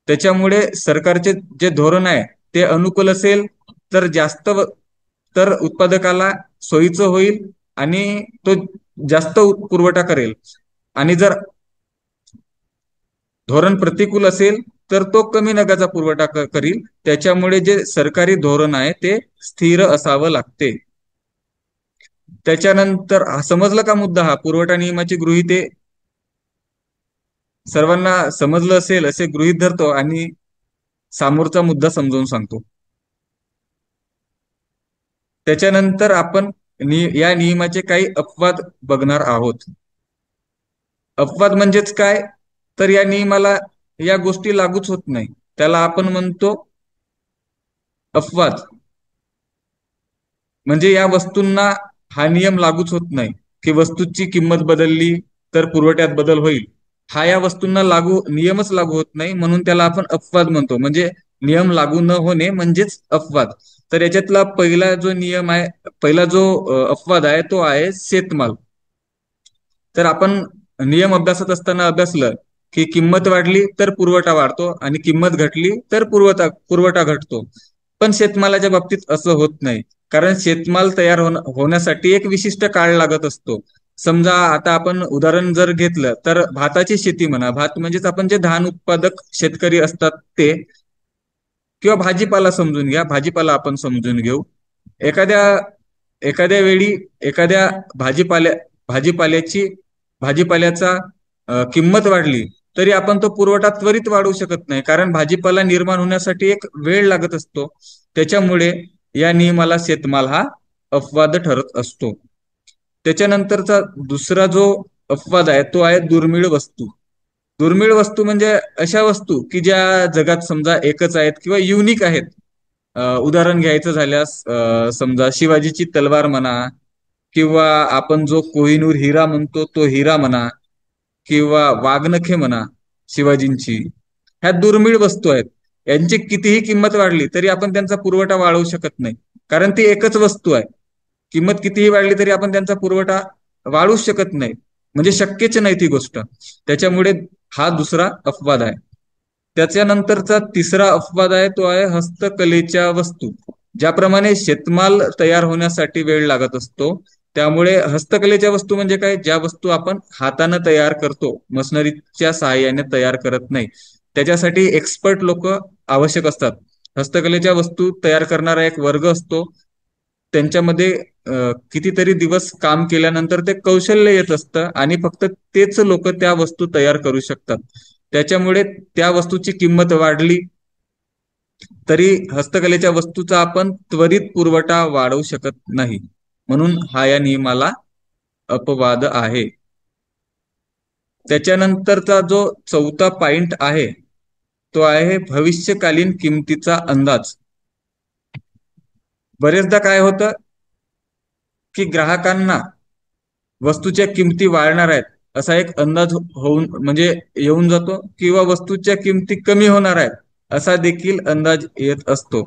त्याच्यामुळे सरकारचे जे धोरण आहे ते अनुकूल असेल तर उत्पादकाला सोयीचं होईल आणि तो जास्त पुरवठा करेल. आणि जर धोरण प्रतिकूल असेल तर तो कमी नगाचा पुरवठा करील. त्याच्यामुळे जे सरकारी धोरण आहे ते स्थिर असावं लागते. त्याच्यानंतर समजलं का मुद्दा? हा पुरवठा नियमाची गृहीते सर्वांना समजलं असेल असे गृहीत धरतो आणि समोरचा मुद्दा समजावून सांगतो. त्याच्यानंतर आपण या नियमाचे काही अपवाद बघणार आहोत. अपवाद म्हणजेच काय? तर या नियमाला या गोष्टी लागूच होत नाही, त्याला आपण म्हणतो अपवाद. म्हणजे या वस्तूंना हा नियम लागूच होत नाही की वस्तूची किंमत बदलली तर पुरवठ्यात बदल होईल. हा या वस्तूंना नियमच लागू होत नाही, म्हणून त्याला आपण अपवाद म्हणतो. म्हणजे नियम लागू न होणे म्हणजेच अपवाद. तर याच्यातला पहिला जो अपवाद आहे तो आहे शेतमाल. तर आपण नियम अभ्यासत असताना अभ्यासलं की किंमत वाढली तर पुरवठा वाढतो आणि किंमत घटली तर पुरवठा घटतो. पण शेतमालाच्या बाबतीत असं होत नाही, कारण शेतमाल तयार होण्यासाठी एक विशिष्ट काळ लागत असतो. समजा आता आपण उदाहरण जर घेतलं तर भाताची शेती म्हणा, भात म्हणजेच आपण जे धान उत्पादक शेतकरी असतात ते, किंवा भाजीपाला समजून घ्या, भाजीपाला आपण समजून घेऊ. एखाद्या एखाद्या वेळी एखाद्या भाजीपाल्याची भाजीपाल्याचा किंमत वाढली तरी आपण तो पुरवठा त्वरित वाढवू शकत नाही, कारण भाजीपाला निर्माण होण्यासाठी एक वेळ लागत असतो. त्याच्यामुळे या नियमाला शेतमाल हा अपवाद ठरत असतो. त्याच्यानंतरचा दुसरा जो अपवाद आहे तो आहे दुर्मिळ वस्तू. दुर्मिळ वस्तू म्हणजे अशा वस्तू की ज्या जगात समजा एकच आहेत किंवा युनिक आहेत. उदाहरण घ्यायचं झाल्यास समजा शिवाजीची तलवार म्हणा, किंवा आपण जो कोहिनूर हिरा म्हणतो तो हिरा म्हणा, किंवा वाघनखे म्हणा शिवाजींची. ह्या दुर्मिळ वस्तू आहेत. यांची कितीही किंमत वाढली तरी आपण त्यांचा पुरवठा वाढवू शकत नाही, कारण ती एकच वस्तू आहे. किंमत कितीही वाढली तरी आपण त्यांचा पुरवठा वाढवू शकत नाही, म्हणजे शक्यच नाही ती गोष्ट. त्याच्यामुळे हा दुसरा अपवाद आहे. त्याच्यानंतरचा तिसरा अपवाद आहे तो आहे हस्तकलेच्या वस्तू. ज्याप्रमाणे शेतमाल तयार होण्यासाठी वेळ लागत असतो, त्यामुळे हस्तकलेच्या वस्तू म्हणजे काय, ज्या वस्तू आपण हाताने तयार करतो, मशनरीच्या सहाय्याने तयार करत नाही. त्याच्यासाठी एक्सपर्ट लोक आवश्यक असतात. हस्तकलेच्या वस्तू तयार करणारा एक वर्ग असतो. त्यांच्यामध्ये कितीतरी दिवस काम केल्यानंतर ते कौशल्य येत असतं आणि फक्त तेच लोक त्या वस्तू तयार करू शकतात. त्याच्यामुळे त्या वस्तूची किंमत वाढली तरी हस्तकलेच्या वस्तूचा आपण त्वरित पुरवठा वाढवू शकत नाही, म्हणून हा या नियमाला अपवाद आहे. त्याच्यानंतरचा जो चौथा पॉइंट आहे तो आहे भविष्यकालीन किमतीचा अंदाज. बरेचदा काय होतं की ग्राहकांना वस्तूच्या किमती वाढणार आहेत असा एक अंदाज म्हणजे येऊन जातो, किंवा वस्तूच्या किमती कमी होणार आहेत असा देखील अंदाज येत असतो.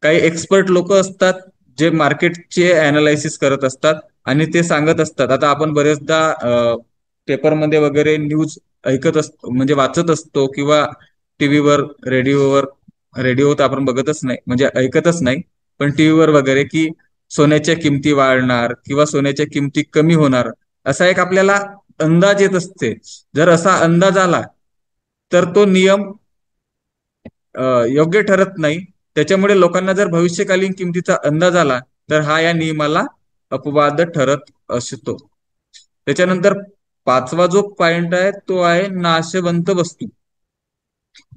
काही एक्सपर्ट लोक असतात जे मार्केटचे अनालायसिस करत असतात आणि ते सांगत असतात. आता आपण बरेचदा पेपरमध्ये वगैरे न्यूज ऐकत असतो, म्हणजे वाचत असतो, किंवा टीव्हीवर रेडिओ तर आपण बघतच नाही, म्हणजे ऐकतच नाही, पण टीव्हीवर वगैरे की सोन्याच्या किमती वाढणार किंवा सोन्याच्या किमती कमी होणार असा एक आपल्याला अंदाज येत असते. जर असा अंदाज आला तर तो नियम योग्य ठरत नाही. त्याच्यामुळे लोकांना जर भविष्यकालीन किमतीचा अंदाज आला तर हा या नियमाला अपवाद ठरत असतो. त्याच्यानंतर पाचवा जो पॉइंट आहे तो आहे नाशवंत वस्तू.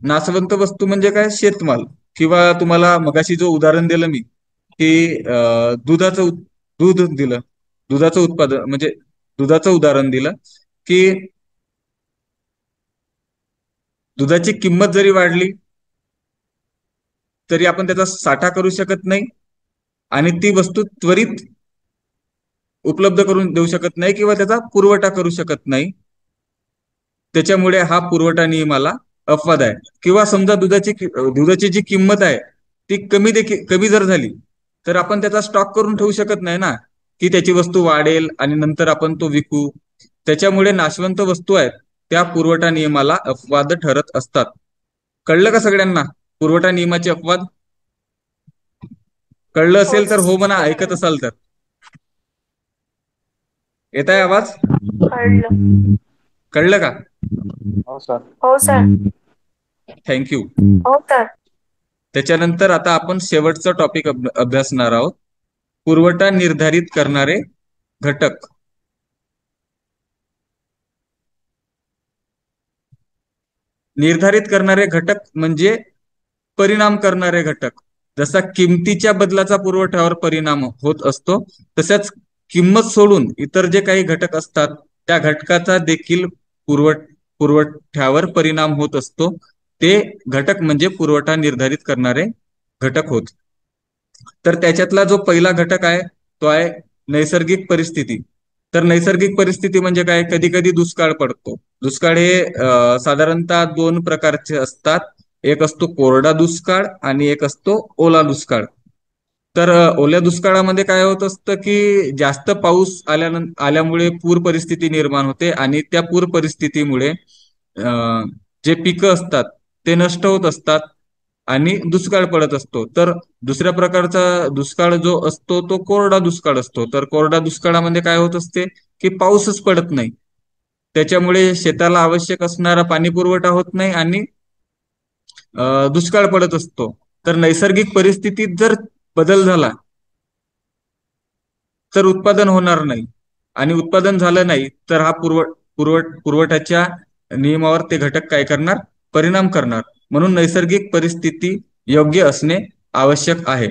नाशवंत वस्तू म्हणजे काय, शेतमाल, किंवा तुम्हाला मगाशी जो उदाहरण दिलं मी की दुधाचं उत्पादन म्हणजे दुधाचं उदाहरण दिलं की दुधाची किंमत जरी वाढली तरी आपण त्याचा साठा करू शकत नाही आणि ती वस्तू त्वरित उपलब्ध करून देऊ शकत नाही किंवा त्याचा पुरवठा करू शकत नाही. त्याच्यामुळे हा पुरवठा नियमाला अपवाद आहे. किंवा समजा दुधाची जी किंमत आहे ती कमी जर झाली तर आपण त्याचा स्टॉक करून ठेवू शकत नाही ना, की त्याची वस्तू वाढेल आणि नंतर आपण तो विकू. त्याच्यामुळे नाशवंत वस्तू आहेत त्या पुरवठा नियमाला अपवाद ठरत असतात. कळलं का सगळ्यांना पुरवठा नियमाचे अपवाद? कळलं असेल तर हो म्हणा, ऐकत असाल तर. येत आहे आवाज? कळलं. कळलं का? हो सर. हो सर. थँक्यू. हो सर. त्याच्यानंतर आता आपण शेवटचा टॉपिक अभ्यासणार आहोत, पुरवठा निर्धारित करणारे घटक. निर्धारित करणारे घटक म्हणजे परिणाम करणारे घटक. जसा किमतीच्या बदलाचा पुरवठ्यावर परिणाम होत असतो, तसंच किंमत सोडून इतर जे काही घटक असतात त्या घटकाचा देखील पुरवठ्यावर परिणाम होत असतो. ते घटक म्हणजे पुरवठा निर्धारित करणारे घटक होत. तर त्याच्यातला जो पहिला घटक आहे तो आहे नैसर्गिक परिस्थिती. तर नैसर्गिक परिस्थिती म्हणजे काय? कधी कधी दुष्काळ पडतो. दुष्काळ हे साधारणतः दोन प्रकारचे असतात. एक असतो कोरडा दुष्काळ आणि एक असतो ओला दुष्काळ. तर ओल्या दुष्काळामध्ये काय होत असतं की जास्त पाऊस आल्यामुळे पूर परिस्थिती निर्माण होते आणि त्या पूर परिस्थितीमुळे जे पिकं असतात ते नष्ट होत असतात आणि दुष्काळ पडत असतो. तर दुसऱ्या प्रकारचा दुष्काळ जो असतो तो कोरडा दुष्काळ असतो. तर कोरडा दुष्काळामध्ये काय होत असते की पाऊसच पडत नाही. त्याच्यामुळे शेताला आवश्यक असणारा पाणी पुरवठा होत नाही आणि दुष्काळ पडत असतो. तर नैसर्गिक परिस्थितीत जर बदल झाला तर उत्पादन होणार नाही आणि उत्पादन झालं नाही तर हा पुरवठ्याच्या नियमावर ते घटक काय करणार? परिणाम करणार. म्हणून नैसर्गिक परिस्थिती योग्य असणे आवश्यक आहे.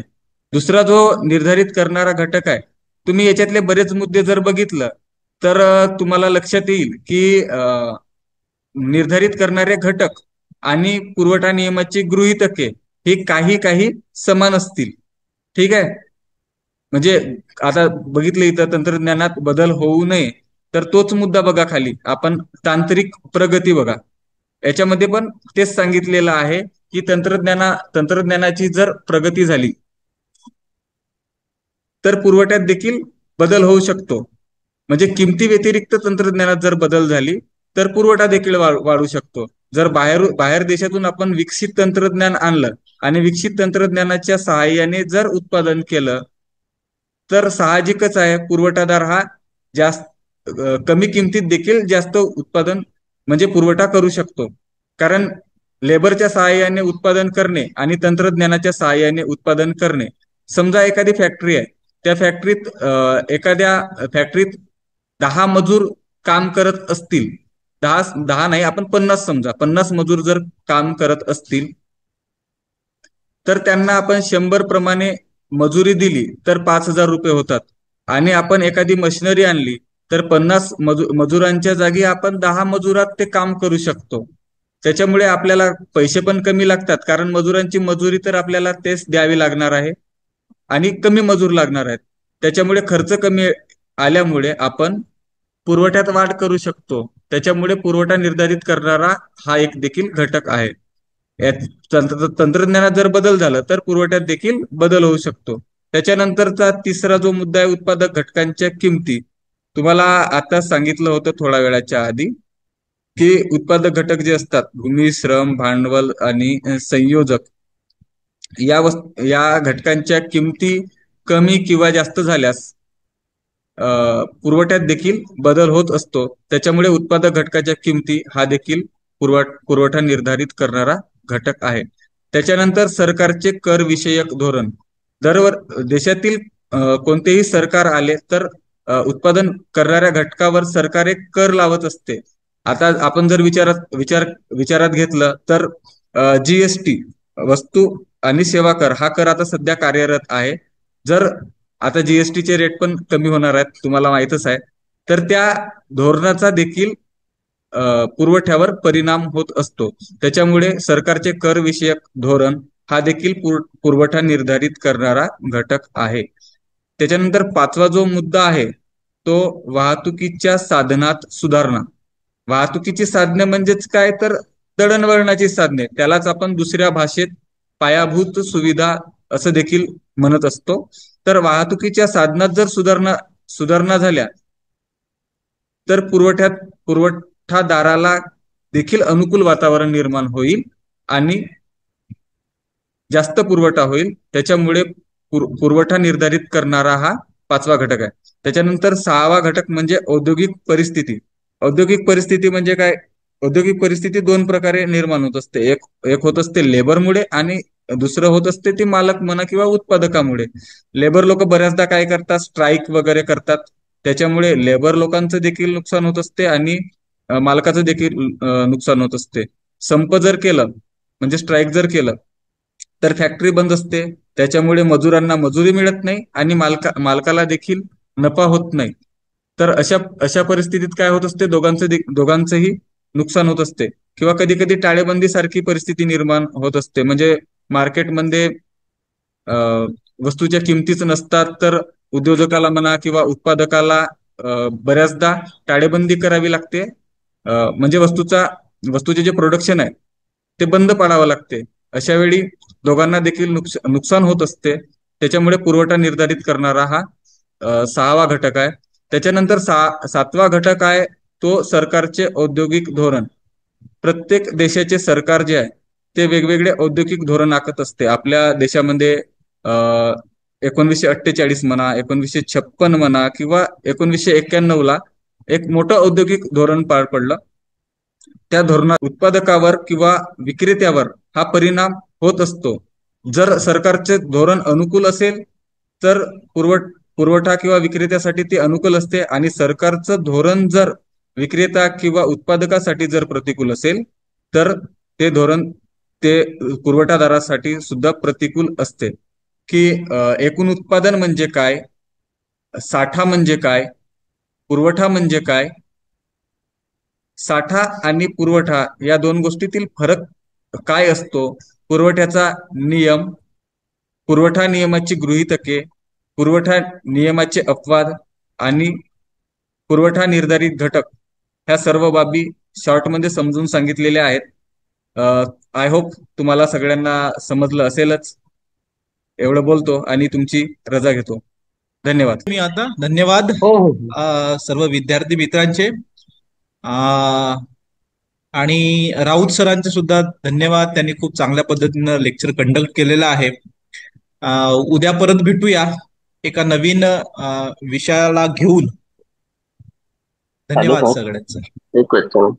दुसरा जो निर्धारित करणारा घटक आहे, तुम्ही याच्यातले बरेच मुद्दे जर बघितलं तर तुम्हाला लक्षात येईल की निर्धारित करणारे घटक आणि पुरवठा नियमाची गृहीतके ही काही काही समान असतील. ठीक आहे. म्हणजे आता बघितलं इथं तंत्रज्ञानात बदल होऊ नये, तर तोच मुद्दा बघा खाली आपण तांत्रिक प्रगती बघा. याच्यामध्ये पण तेच सांगितलेलं आहे की तंत्रज्ञानाची जर प्रगती झाली तर पुरवठ्यात देखील बदल होऊ शकतो. म्हणजे किमती व्यतिरिक्त तंत्रज्ञानात जर बदल झाली तर पुरवठा देखील वाढू शकतो. जर बाहेर देशातून आपण विकसित तंत्रज्ञान आणलं आणि विकसित तंत्रज्ञानाच्या सहाय्याने जर उत्पादन केलं तर साहजिकच आहे पुरवठादार हा जास्त कमी किमतीत देखील जास्त उत्पादन म्हणजे पुरवठा करू शकतो. कारण लेबरच्या सहाय्याने उत्पादन करणे आणि तंत्रज्ञानाच्या सहाय्याने उत्पादन करणे. समजा एखादी फॅक्टरी आहे, त्या एखाद्या फॅक्टरीत 10 मजूर काम करत असतील, 10 नाही आपण 50 समजा, 50 मजूर जर काम करत असतील तर त्यांना आपण 100 प्रमाणे मजुरी दिली तर 5,000 रुपये होतात. आणि आपण एखादी मशिनरी आणली तर 50 मजुरांच्या जागी आपण 10 मजुरात ते काम करू शकतो. त्याच्यामुळे आपल्याला पैसे पण कमी लागतात, कारण मजुरांची मजुरी तर आपल्याला तेच द्यावी लागणार आहे आणि कमी मजूर लागणार आहेत. त्याच्यामुळे खर्च कमी आल्यामुळे आपण पुरवठ्यात वाढ करू शकतो. त्याच्यामुळे पुरवठा निर्धारित करणारा हा एक देखील घटक आहे. तंत्रज्ञानात जर बदल झाला तर पुरवठ्यात देखील बदल होऊ शकतो. त्याच्यानंतरचा तिसरा जो मुद्दा आहे उत्पादक घटकांच्या किमती. तुम्हाला आता सांगितलं होतं थोड्या वेळाच्या आधी की उत्पादक घटक जे असतात भूमी, श्रम, भांडवल आणि संयोजक या घटकांच्या किमती कमी किंवा जास्त झाल्यास पुरवठ्यात देखील बदल होत असतो. त्याच्यामुळे उत्पादक घटकाच्या किमती हा देखील पुरवठा निर्धारित करणारा घटक आहे. त्याच्यानंतर सरकारचे कर विषयक धोरण. देशातील कोणतेही सरकार आले तर उत्पादन करणाऱ्या घटकावर सरकार एक कर लावत असते. आता आपण जर विचारात घेतलं तर जीएसटी वस्तू आणि सेवा कर हा कर आता सध्या कार्यरत आहे. जर आता जीएसटीचे रेट पण कमी होणार आहेत, तुम्हाला माहितच आहे. तर त्या धोरणाचा देखील पुरवठ्यावर परिणाम होत असतो. त्याच्यामुळे सरकारचे कर विषयक धोरण हा देखील पुरवठा निर्धारित करणारा घटक आहे. त्याच्यानंतर पाचवा जो मुद्दा आहे तो वाहतुकीच्या साधनात सुधारणा. वाहतुकीची साधने म्हणजेच काय तर दळणवळणाची साधने, त्यालाच आपण दुसऱ्या भाषेत पायाभूत सुविधा असं देखील म्हणत असतो. तर वाहतुकीच्या साधनात जर सुधारणा झाल्या तर पुरवठादाराला देखील अनुकूल वातावरण निर्माण होईल आणि जास्त पुरवठा होईल. त्याच्यामुळे पुरवठा निर्धारित करणारा हा पाचवा घटक आहे. त्याच्यानंतर सहावा घटक म्हणजे औद्योगिक परिस्थिती. औद्योगिक परिस्थिती म्हणजे काय? औद्योगिक परिस्थिती दोन प्रकारे निर्माण होत असते. एक होत असते लेबरमुळे आणि दुसरं होत असते ती मालक म्हणा किंवा उत्पादकामुळे. लेबर लोक बऱ्याचदा काय करतात, स्ट्राईक वगैरे करतात. त्याच्यामुळे लेबर लोकांचं देखील नुकसान होत असते आणि मालकाचं देखील नुकसान होत असते. संप जर केलं म्हणजे स्ट्राईक जर केलं तर फॅक्टरी बंद असते. त्याच्यामुळे मजुरांना मजुरी मिळत नाही आणि मालकाला देखील नफा होत नाही. तर अशा परिस्थितीत काय होत असते, दोघांचंही नुकसान होत असते. किंवा कधी कधी टाळेबंदी सारखी परिस्थिती निर्माण होत असते. म्हणजे मार्केटमध्ये वस्तूच्या किमतीच नसतात तर उद्योजकाला म्हणा किंवा उत्पादकाला बऱ्याचदा टाळेबंदी करावी लागते. म्हणजे वस्तूचे जे प्रोडक्शन आहे ते बंद पाडावं लागते. अशा वेळी दोघांना देखील नुकसान होत असते. त्याच्यामुळे पुरवठा निर्धारित करणारा हा 6वा घटक आहे. त्याच्यानंतर 7वा घटक आहे तो सरकारचे औद्योगिक धोरण. प्रत्येक देशाचे सरकार जे आहे ते वेगवेगळे औद्योगिक धोरण आखत असते. आपल्या देशामध्ये 1948 म्हणा, 1956 म्हणा किंवा 1991ला एक मोठं औद्योगिक धोरण पार पडलं. त्या धोरणात उत्पादकावर किंवा विक्रेत्यावर हा परिणाम होत असतो. जर सरकारचे धोरण अनुकूल असेल तर पुरवठा किंवा विक्रेत्यासाठी ते अनुकूल असते, आणि सरकारचं धोरण जर विक्रेता किंवा उत्पादकासाठी जर प्रतिकूल असेल तर ते धोरण ते पुरवठादारासाठी सुद्धा प्रतिकूल असते. की एकूण उत्पादन म्हणजे काय, साठा म्हणजे काय, पुरवठा म्हणजे काय. साठा आणि पुरवठा या दोन गोष्टीतील फरक काय असतो, पुरवठ्याचा नियम, पुरवठा नियमाची गृहीतके, पुरवठा नियमाचे अपवाद आणि पुरवठा निर्धारित घटक, ह्या सर्व बाबी शॉर्टमध्ये समजून सांगितलेल्या आहेत. आय होप तुम्हाला सगळ्यांना समजलं असेलच. एवढं बोलतो आणि तुमची रजा घेतो. धन्यवाद. मी आता धन्यवाद सर्व विद्यार्थी मित्रांचे आणि राऊत सरांचे सुद्धा धन्यवाद. त्यांनी खूप चांगल्या पद्धतीनं लेक्चर कंडक्ट केलेलं आहे. उद्या परत भेटूया एका नवीन विषयाला घेऊन. धन्यवाद सगळ्यांचं. एक क्वेश्चन